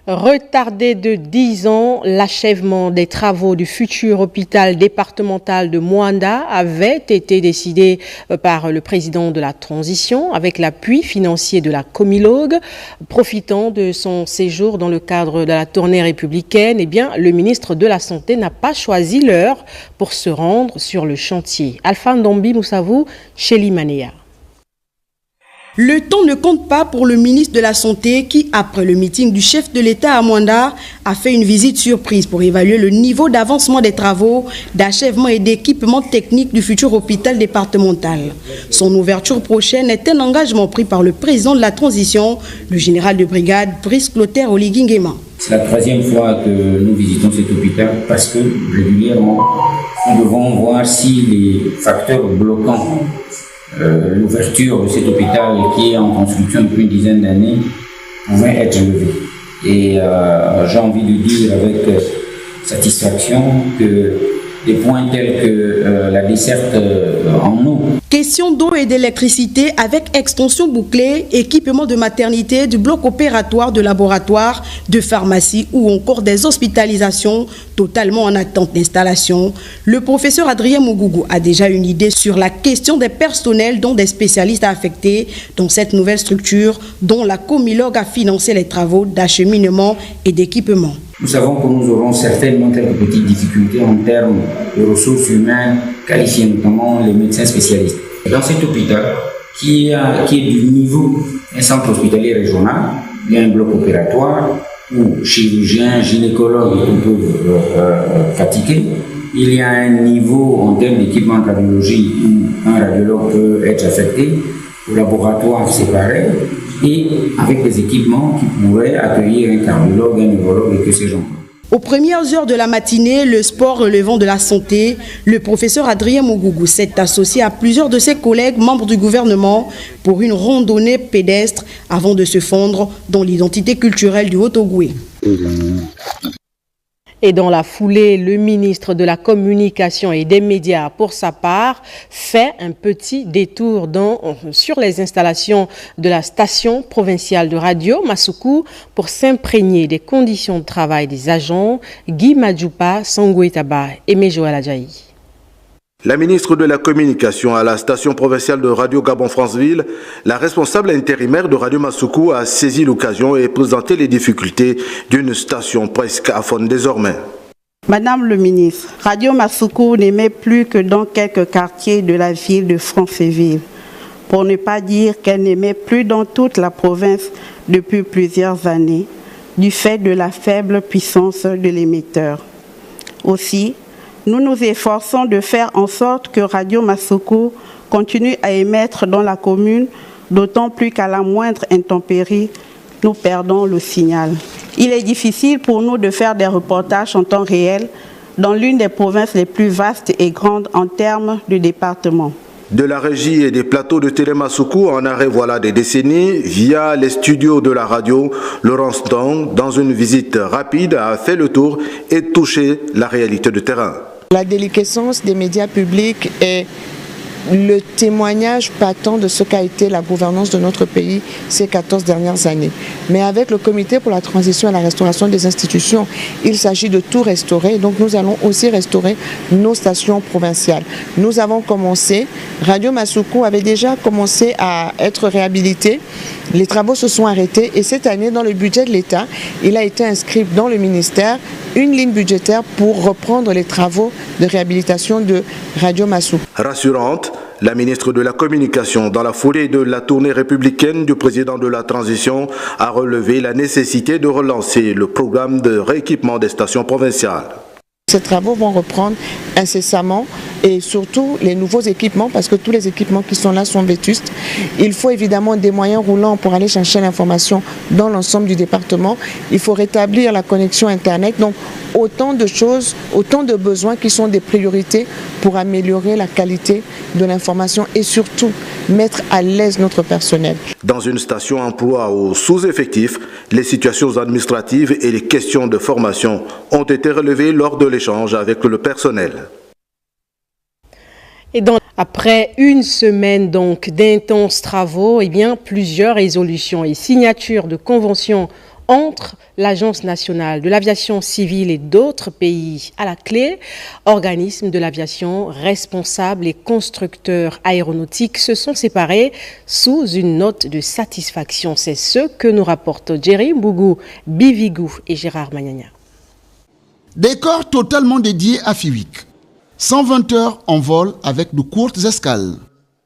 Retardé de 10 ans, l'achèvement des travaux du futur hôpital départemental de Moanda avait été décidé par le président de la transition avec l'appui financier de la Comilogue. Profitant de son séjour dans le cadre de la tournée républicaine, le ministre de la Santé n'a pas choisi l'heure pour se rendre sur le chantier. Alpha Ndombi Moussavou, Chéli Manéa. Le temps ne compte pas pour le ministre de la Santé qui, après le meeting du chef de l'État à Moanda, a fait une visite surprise pour évaluer le niveau d'avancement des travaux, d'achèvement et d'équipement technique du futur hôpital départemental. Son ouverture prochaine est un engagement pris par le président de la transition, le général de brigade Brice Clotaire Oligui Nguema. C'est la troisième fois que nous visitons cet hôpital parce que régulièrement, nous devons voir si les facteurs bloquants l'ouverture de cet hôpital qui est en construction depuis une dizaine d'années pouvait être levée. Et j'ai envie de dire avec satisfaction que des points tels que la desserte en eau. Question d'eau et d'électricité avec extension bouclée, équipement de maternité, du bloc opératoire, de laboratoire, de pharmacie ou encore des hospitalisations totalement en attente d'installation. Le professeur Adrien Mogougou a déjà une idée sur la question des personnels dont des spécialistes à affecter dans cette nouvelle structure dont la Comilogue a financé les travaux d'acheminement et d'équipement. Nous savons que nous aurons certainement quelques petites difficultés en termes de ressources humaines qualifiées, notamment les médecins spécialistes. Dans cet hôpital, qui est du niveau d'un centre hospitalier régional, il y a un bloc opératoire où chirurgiens, gynécologues peuvent pratiquer. Il y a un niveau en termes d'équipement de radiologie où un radiologue peut être affecté, au laboratoire séparé, et avec des équipements qui pourraient accueillir un cardiologue, un neurologue et que sais-je encore. Aux premières heures de la matinée, le sport relevant de la santé, le professeur Adrien Mogougou s'est associé à plusieurs de ses collègues membres du gouvernement pour une randonnée pédestre avant de se fondre dans l'identité culturelle du Haut-Ogooué. Et dans la foulée, le ministre de la Communication et des Médias, pour sa part, fait un petit détour sur les installations de la station provinciale de radio Masuku pour s'imprégner des conditions de travail des agents. Guy Madjoupa, Sangoué Taba et Mejoël Adjaï. La ministre de la Communication à la station provinciale de Radio Gabon-Franceville, la responsable intérimaire de Radio Masuku a saisi l'occasion et présenté les difficultés d'une station presque aphone désormais. Madame le ministre, Radio Masuku n'émet plus que dans quelques quartiers de la ville de Franceville, pour ne pas dire qu'elle n'émet plus dans toute la province depuis plusieurs années, du fait de la faible puissance de l'émetteur. Aussi, nous nous efforçons de faire en sorte que Radio Masuku continue à émettre dans la commune, d'autant plus qu'à la moindre intempérie, nous perdons le signal. Il est difficile pour nous de faire des reportages en temps réel dans l'une des provinces les plus vastes et grandes en termes de département. De la régie et des plateaux de Télé Masuku en arrêt voilà des décennies, via les studios de la radio, Laurence Dong, dans une visite rapide, a fait le tour et touché la réalité de terrain. La déliquescence des médias publics est le témoignage patent de ce qu'a été la gouvernance de notre pays ces 14 dernières années. Mais avec le comité pour la transition et la restauration des institutions, il s'agit de tout restaurer. Donc nous allons aussi restaurer nos stations provinciales. Nous avons commencé, Radio Masuku avait déjà commencé à être réhabilité. Les travaux se sont arrêtés et cette année, dans le budget de l'État, il a été inscrit dans le ministère une ligne budgétaire pour reprendre les travaux de réhabilitation de Radio Masuku. Rassurante, la ministre de la Communication, dans la foulée de la tournée républicaine du président de la transition, a relevé la nécessité de relancer le programme de rééquipement des stations provinciales. Ces travaux vont reprendre incessamment et surtout les nouveaux équipements parce que tous les équipements qui sont là sont vétustes. Il faut évidemment des moyens roulants pour aller chercher l'information dans l'ensemble du département. Il faut rétablir la connexion Internet. Donc autant de choses, autant de besoins qui sont des priorités pour améliorer la qualité de l'information et surtout mettre à l'aise notre personnel. Dans une station emploi au sous-effectif, les situations administratives et les questions de formation ont été relevées lors de l'échange avec le personnel. Et après une semaine donc d'intenses travaux, plusieurs résolutions et signatures de conventions entre l'Agence nationale de l'aviation civile et d'autres pays à la clé. Organismes de l'aviation responsables et constructeurs aéronautiques se sont séparés sous une note de satisfaction. C'est ce que nous rapportent Jerry Mbougou, Bivigou et Gérard Magnagna. Décor totalement dédié à FIWIC. 120 heures en vol avec de courtes escales.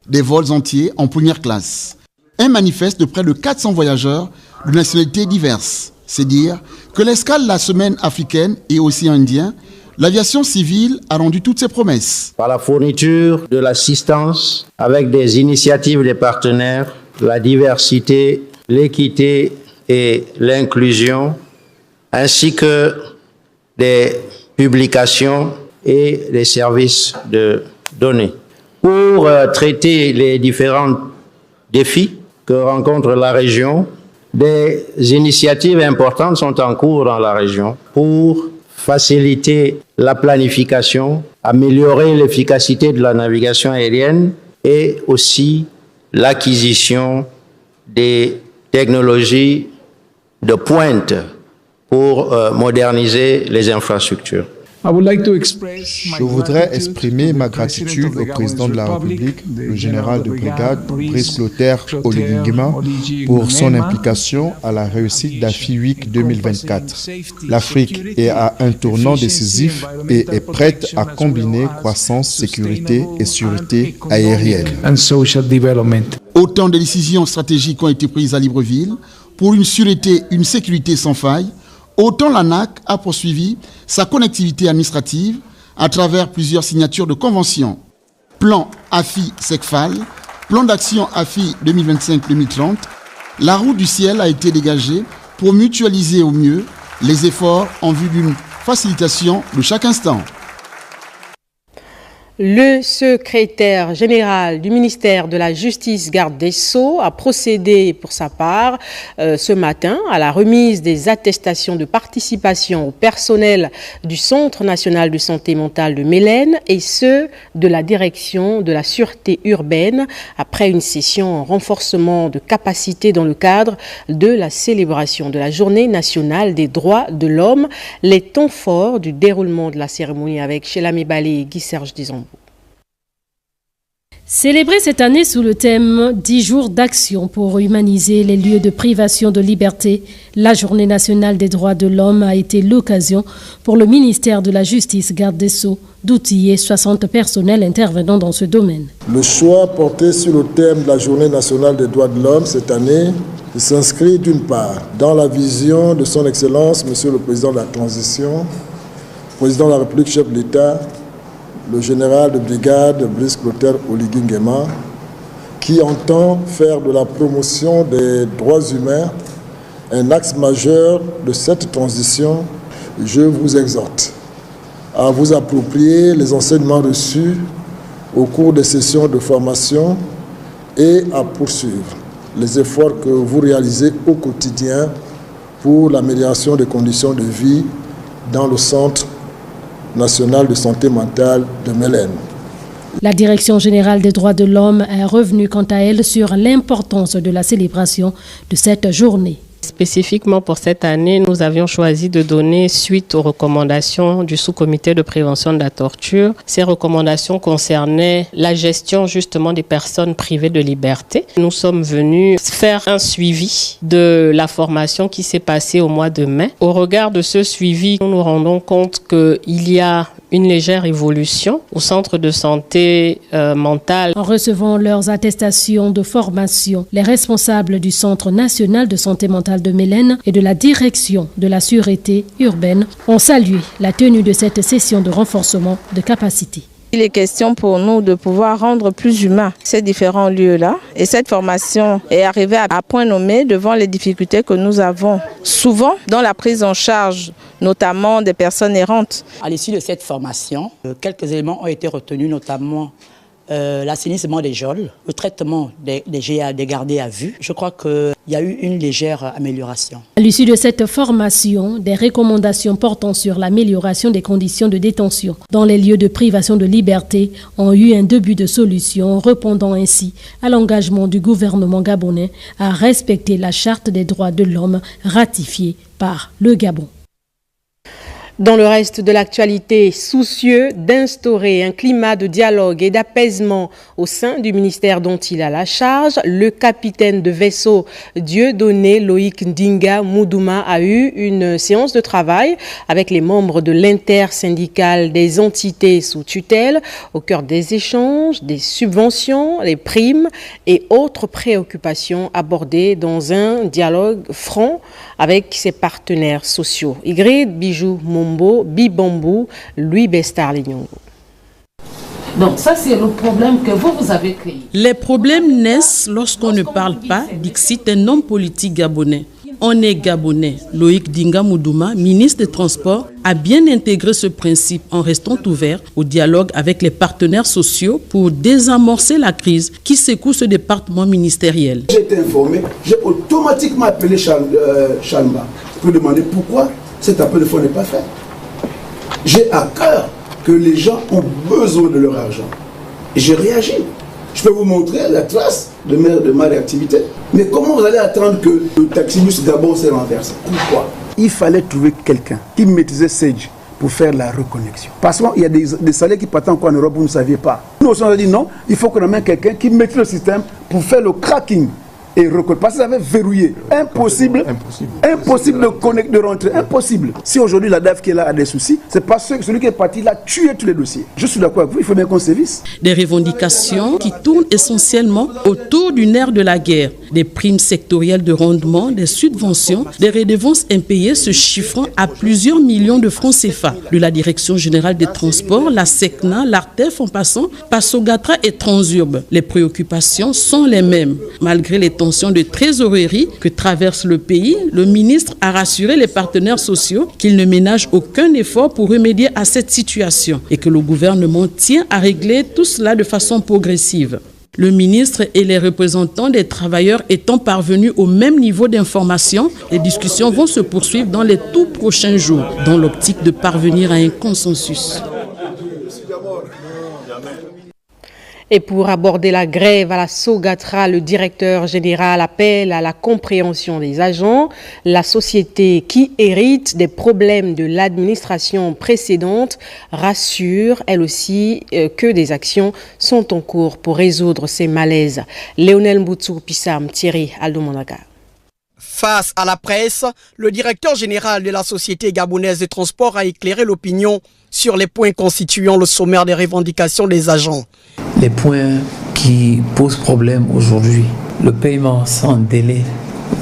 Des vols entiers en première classe. Un manifeste de près de 400 voyageurs de nationalités diverses. C'est dire que l'escale la semaine africaine et aussi indien, l'aviation civile a rendu toutes ses promesses. Par la fourniture de l'assistance avec des initiatives des partenaires, la diversité, l'équité et l'inclusion, ainsi que des publications et des services de données. Pour traiter les différents défis que rencontre la région, des initiatives importantes sont en cours dans la région pour faciliter la planification, améliorer l'efficacité de la navigation aérienne et aussi l'acquisition des technologies de pointe pour moderniser les infrastructures. Je voudrais exprimer ma gratitude au président de la République, le général de brigade Brice Clotaire Oligingema, pour son implication à la réussite d'AFIWIC 2024. L'Afrique est à un tournant décisif et est prête à combiner croissance, sécurité et sûreté aérienne. Autant de décisions stratégiques ont été prises à Libreville pour une sûreté, une sécurité sans faille. Autant l'ANAC a poursuivi sa connectivité administrative à travers plusieurs signatures de conventions. Plan AFI-SECFAL, plan d'action AFI 2025-2030, la route du ciel a été dégagée pour mutualiser au mieux les efforts en vue d'une facilitation de chaque instant. Le secrétaire général du ministère de la Justice, garde des Sceaux, a procédé pour sa part ce matin à la remise des attestations de participation au personnel du Centre national de santé mentale de Mélène et ceux de la direction de la sûreté urbaine après une session en renforcement de capacité dans le cadre de la célébration de la Journée nationale des droits de l'homme. Les temps forts du déroulement de la cérémonie avec Chélamé Balé et Guy-Serge Dizombo. Célébré cette année sous le thème 10 jours d'action pour humaniser les lieux de privation de liberté, la Journée nationale des droits de l'homme a été l'occasion pour le ministère de la Justice, garde des Sceaux, d'outiller 60 personnels intervenant dans ce domaine. Le choix porté sur le thème de la Journée nationale des droits de l'homme cette année s'inscrit d'une part dans la vision de son Excellence, Monsieur le Président de la Transition, Président de la République, chef de l'État, le général de brigade Brice Clotaire Oligingema, qui entend faire de la promotion des droits humains un axe majeur de cette transition. Je vous exhorte à vous approprier les enseignements reçus au cours des sessions de formation et à poursuivre les efforts que vous réalisez au quotidien pour l'amélioration des conditions de vie dans le Centre national de santé mentale de Mélène. La Direction générale des droits de l'homme est revenue quant à elle sur l'importance de la célébration de cette journée. Spécifiquement pour cette année, nous avions choisi de donner suite aux recommandations du sous-comité de prévention de la torture. Ces recommandations concernaient la gestion justement des personnes privées de liberté. Nous sommes venus faire un suivi de la formation qui s'est passée au mois de mai. Au regard de ce suivi, nous nous rendons compte qu'il y a une légère évolution au centre de santé mentale. En recevant leurs attestations de formation, les responsables du Centre national de santé mentale de Mélène et de la direction de la sûreté urbaine ont salué la tenue de cette session de renforcement de capacité. Il est question pour nous de pouvoir rendre plus humains ces différents lieux-là. Et cette formation est arrivée à point nommé devant les difficultés que nous avons souvent dans la prise en charge, notamment des personnes errantes. À l'issue de cette formation, quelques éléments ont été retenus, notamment l'assainissement des geôles, le traitement des gardés à vue. Je crois qu'il y a eu une légère amélioration. À l'issue de cette formation, des recommandations portant sur l'amélioration des conditions de détention dans les lieux de privation de liberté ont eu un début de solution, répondant ainsi à l'engagement du gouvernement gabonais à respecter la Charte des droits de l'homme ratifiée par le Gabon. Dans le reste de l'actualité, soucieux d'instaurer un climat de dialogue et d'apaisement au sein du ministère dont il a la charge, le capitaine de vaisseau Dieudonné Loïc Ndinga Moudouma a eu une séance de travail avec les membres de l'intersyndicale des entités sous tutelle au cœur des échanges, des subventions, les primes et autres préoccupations abordées dans un dialogue franc avec ses partenaires sociaux. Ygrid Bijou Mombo, Bibambou, Louis Bestar Lignongo. Donc ça c'est le problème que vous avez créé. Les problèmes naissent lorsqu'on ne parle pas, dixit un homme politique gabonais. On est gabonais. Loïc Ndinga Moudouma, ministre des Transports, a bien intégré ce principe en restant ouvert au dialogue avec les partenaires sociaux pour désamorcer la crise qui secoue ce département ministériel. J'ai été informé, j'ai automatiquement appelé Chalma pour demander pourquoi cet appel de fonds n'est pas fait. J'ai à cœur que les gens ont besoin de leur argent. Et j'ai réagi. Je peux vous montrer la trace de ma réactivité. Mais comment vous allez attendre que le taxibus Gabon se renverse? Pourquoi? Il fallait trouver quelqu'un qui maîtrisait Sage pour faire la reconnexion. Parce qu'il y a des salaires qui partent encore en Europe, vous ne saviez pas. Nous aussi on a dit non, il faut qu'on amène quelqu'un qui maîtrise le système pour faire le cracking. Et parce qu'ils avaient verrouillé. Impossible de rentrer. Impossible. Si aujourd'hui la DAF qui est là a des soucis, c'est parce que celui qui est parti là a tué tous les dossiers. Je suis d'accord avec vous, il faut bien qu'on sévisse. Des revendications qui tournent essentiellement autour du nerf de la guerre. Des primes sectorielles de rendement, des subventions, des redevances impayées se chiffrant à plusieurs millions de francs CFA. De la Direction générale des transports, la SECNA, l'ARTEF en passant par Sogatra et Transurbe. Les préoccupations sont les mêmes. Malgré les tensions de trésorerie que traverse le pays, le ministre a rassuré les partenaires sociaux qu'il ne ménage aucun effort pour remédier à cette situation et que le gouvernement tient à régler tout cela de façon progressive. Le ministre et les représentants des travailleurs étant parvenus au même niveau d'information, les discussions vont se poursuivre dans les tout prochains jours, dans l'optique de parvenir à un consensus. Et pour aborder la grève à la Sogatra, le directeur général appelle à la compréhension des agents. La société qui hérite des problèmes de l'administration précédente rassure, elle aussi, que des actions sont en cours pour résoudre ces malaises. Léonel Mboutsou Pissam, Thierry Aldomondaga. Face à la presse, le directeur général de la Société gabonaise de transport a éclairé l'opinion sur les points constituant le sommaire des revendications des agents. Les points qui posent problème aujourd'hui, le paiement sans délai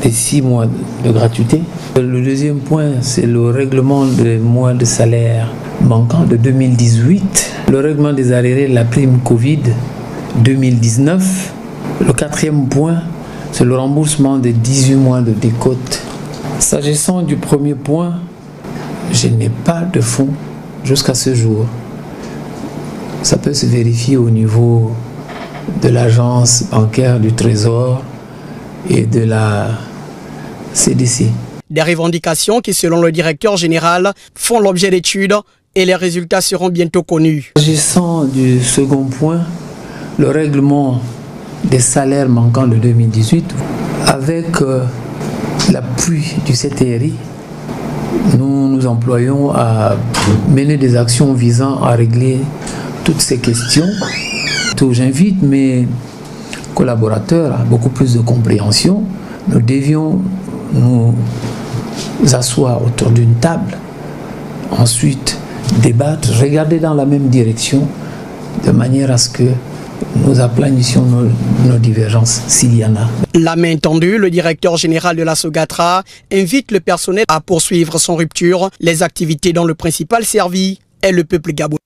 des 6 mois de gratuité. Le deuxième point, c'est le règlement des mois de salaire manquant de 2018. Le règlement des arriérés de la prime Covid 2019. Le quatrième point, c'est le remboursement des 18 mois de décote. S'agissant du premier point, je n'ai pas de fonds jusqu'à ce jour. Ça peut se vérifier au niveau de l'agence bancaire du Trésor et de la CDC. Des revendications qui, selon le directeur général, font l'objet d'études et les résultats seront bientôt connus. S'agissant du second point, le règlement des salaires manquants de 2018, avec l'appui du CTRI, nous nous employons à mener des actions visant à régler toutes ces questions. J'invite mes collaborateurs à beaucoup plus de compréhension. Nous devions nous asseoir autour d'une table, ensuite débattre, regarder dans la même direction, de manière à ce que nous aplanissions nos divergences s'il y en a. La main tendue, le directeur général de la Sogatra invite le personnel à poursuivre sans rupture les activités dont le principal servi est le peuple gabonais.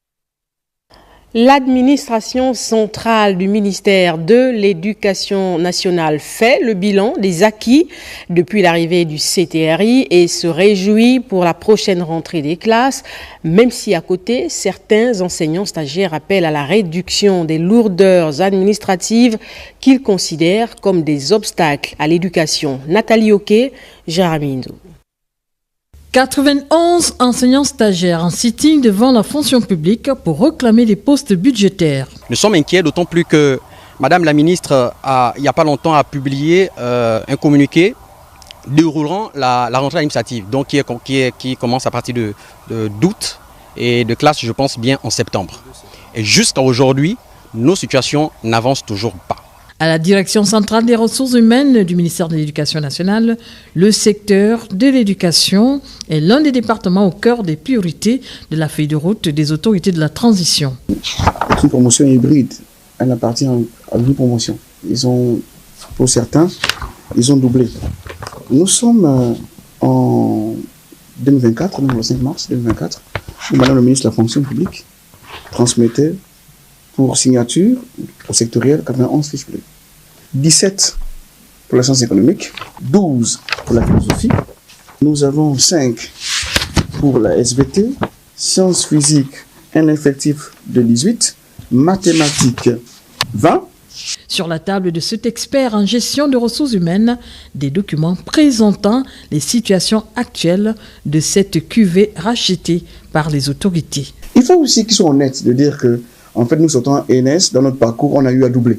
L'administration centrale du ministère de l'Éducation nationale fait le bilan des acquis depuis l'arrivée du CTRI et se réjouit pour la prochaine rentrée des classes, même si à côté, certains enseignants stagiaires appellent à la réduction des lourdeurs administratives qu'ils considèrent comme des obstacles à l'éducation. Nathalie Oké, Jaramindo. 91 enseignants stagiaires en sitting devant la fonction publique pour réclamer des postes budgétaires. Nous sommes inquiets, d'autant plus que Madame la ministre, il n'y a pas longtemps, a publié un communiqué déroulant la rentrée administrative, donc qui commence à partir d'août et de classe, je pense, bien en septembre. Et jusqu'à aujourd'hui, nos situations n'avancent toujours pas. À la direction centrale des ressources humaines du ministère de l'Éducation nationale, le secteur de l'éducation est l'un des départements au cœur des priorités de la feuille de route des autorités de la transition. C'est une promotion hybride, elle appartient à une promotion. Pour certains, ils ont doublé. Nous sommes en 2024, le 5 mars 2024, où Madame la ministre de la fonction publique transmettait pour signature au sectoriel 91 fiches bleues. 17 pour la science économique, 12 pour la philosophie. Nous avons 5 pour la SVT, sciences physiques, un effectif de 18, mathématiques 20. Sur la table de cet expert en gestion de ressources humaines, des documents présentant les situations actuelles de cette cuvée rachetée par les autorités. Il faut aussi qu'ils soient honnêtes de dire que en fait, nous sortons en ENS, dans notre parcours, on a eu à doubler.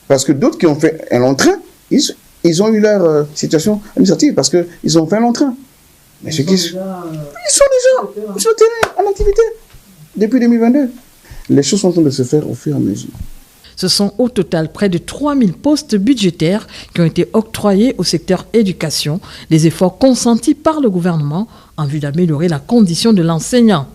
Parce que d'autres qui ont fait un long train, ils ont eu leur situation administrative parce qu'ils ont fait un long train. Mais ils sont déjà sur le terrain, en activité, depuis 2022. Les choses sont en train de se faire au fur et à mesure. Ce sont au total près de 3000 postes budgétaires qui ont été octroyés au secteur éducation, des efforts consentis par le gouvernement en vue d'améliorer la condition de l'enseignant.